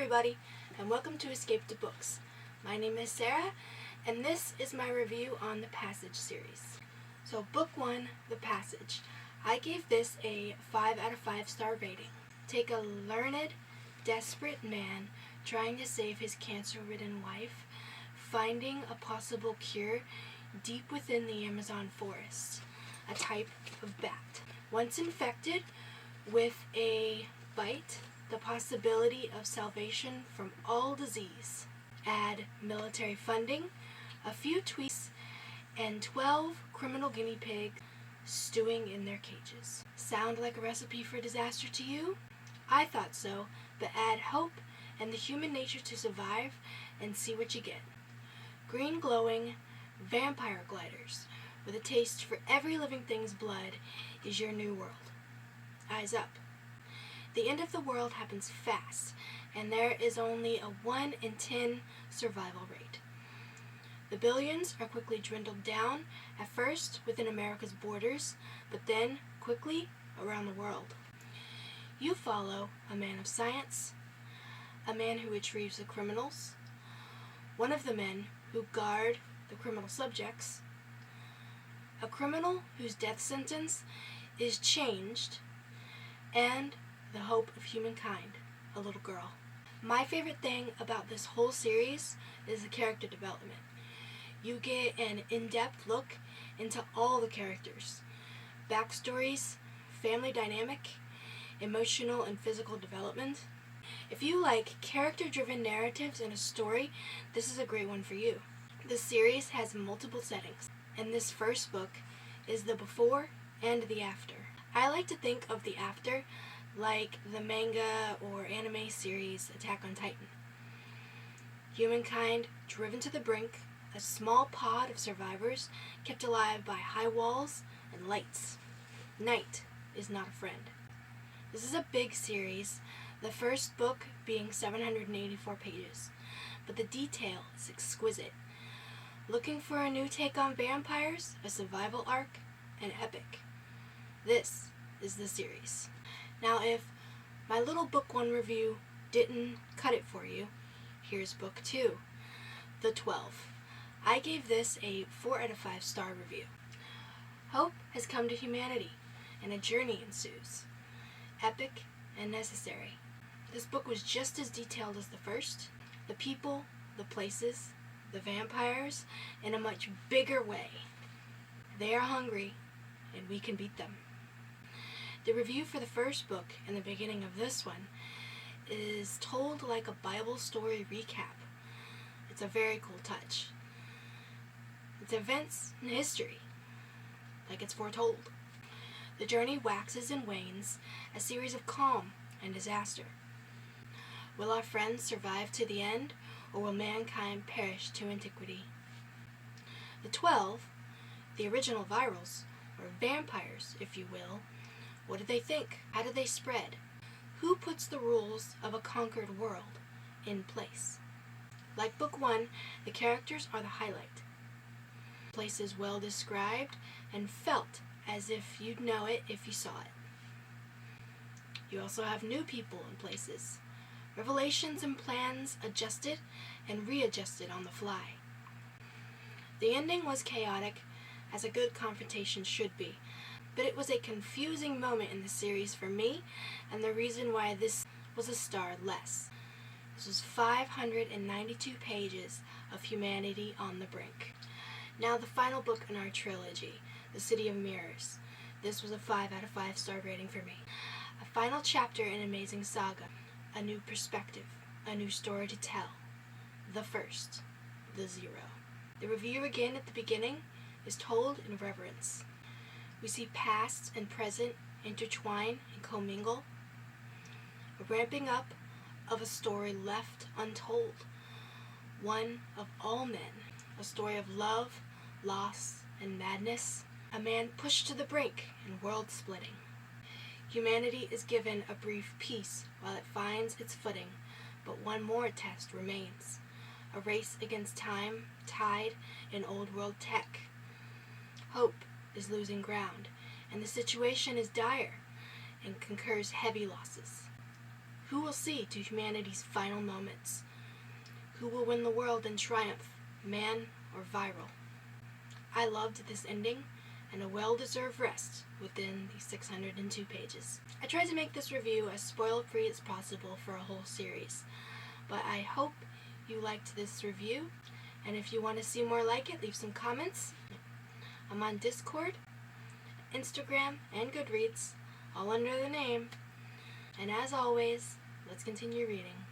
everybody, and welcome to Escape to Books. My name is Sarah, and this is my review on the Passage series. So, Book 1, The Passage. I gave this a 5 out of 5 star rating. Take a learned, desperate man trying to save his cancer-ridden wife, finding a possible cure deep within the Amazon forest, a type of bat. Once infected with a bite, the possibility of salvation from all disease. Add military funding, a few tweaks, and 12 criminal guinea pigs stewing in their cages. Sound like a recipe for disaster to you? I thought so, but add hope and the human nature to survive and see what you get. Green glowing vampire gliders with a taste for every living thing's blood is your new world. Eyes up. The end of the world happens fast, and there is only a 1 in 10 survival rate. The billions are quickly dwindled down, at first within America's borders, but then quickly around the world. You follow a man of science, a man who retrieves the criminals, one of the men who guard the criminal subjects, a criminal whose death sentence is changed, and the hope of humankind, a little girl. My favorite thing about this whole series is the character development. You get an in-depth look into all the characters, backstories, family dynamic, emotional and physical development. If you like character-driven narratives in a story, this is a great one for you. This series has multiple settings, and this first book is the before and the after. I like to think of the after like the manga or anime series Attack on Titan. Humankind driven to the brink, a small pod of survivors kept alive by high walls and lights. Night is not a friend. This is a big series, the first book being 784 pages, but the detail is exquisite. Looking for a new take on vampires, a survival arc, an epic. This is the series. Now, if my little book 1 review didn't cut it for you, here's book 2, The 12. I gave this a 4 out of 5 star review. Hope has come to humanity, and a journey ensues. Epic and necessary. This book was just as detailed as the first. The people, the places, the vampires, in a much bigger way. They are hungry, and we can beat them. The review for the first book and the beginning of this one is told like a Bible story recap. It's a very cool touch. It's events in history, like it's foretold. The journey waxes and wanes, a series of calm and disaster. Will our friends survive to the end, or will mankind perish to antiquity? The 12, the original virals, or vampires, if you will, what do they think? How do they spread? Who puts the rules of a conquered world in place? Like book 1, the characters are the highlight. Places well described and felt as if you'd know it if you saw it. You also have new people and places. Revelations and plans adjusted and readjusted on the fly. The ending was chaotic, as a good confrontation should be, but it was a confusing moment in the series for me, and the reason why this was a star less. This was 592 pages of humanity on the brink. Now the final book in our trilogy, The City of Mirrors. This was a 5 out of 5 star rating for me. A final chapter in an amazing saga, a new perspective, a new story to tell. The first, the 0. The review again at the beginning is told in reverence. We see past and present intertwine and commingle. A ramping up of a story left untold. One of all men. A story of love, loss, and madness. A man pushed to the brink and world splitting. Humanity is given a brief peace while it finds its footing, but one more test remains. A race against time, tied in old world tech. Hope is losing ground, and the situation is dire and incurs heavy losses. Who will see to humanity's final moments? Who will win the world in triumph, man or viral? I loved this ending and a well-deserved rest within the 602 pages. I tried to make this review as spoiler-free as possible for a whole series, but I hope you liked this review, and if you want to see more like it, leave some comments. I'm on Discord, Instagram, and Goodreads, all under the name. And as always, let's continue reading.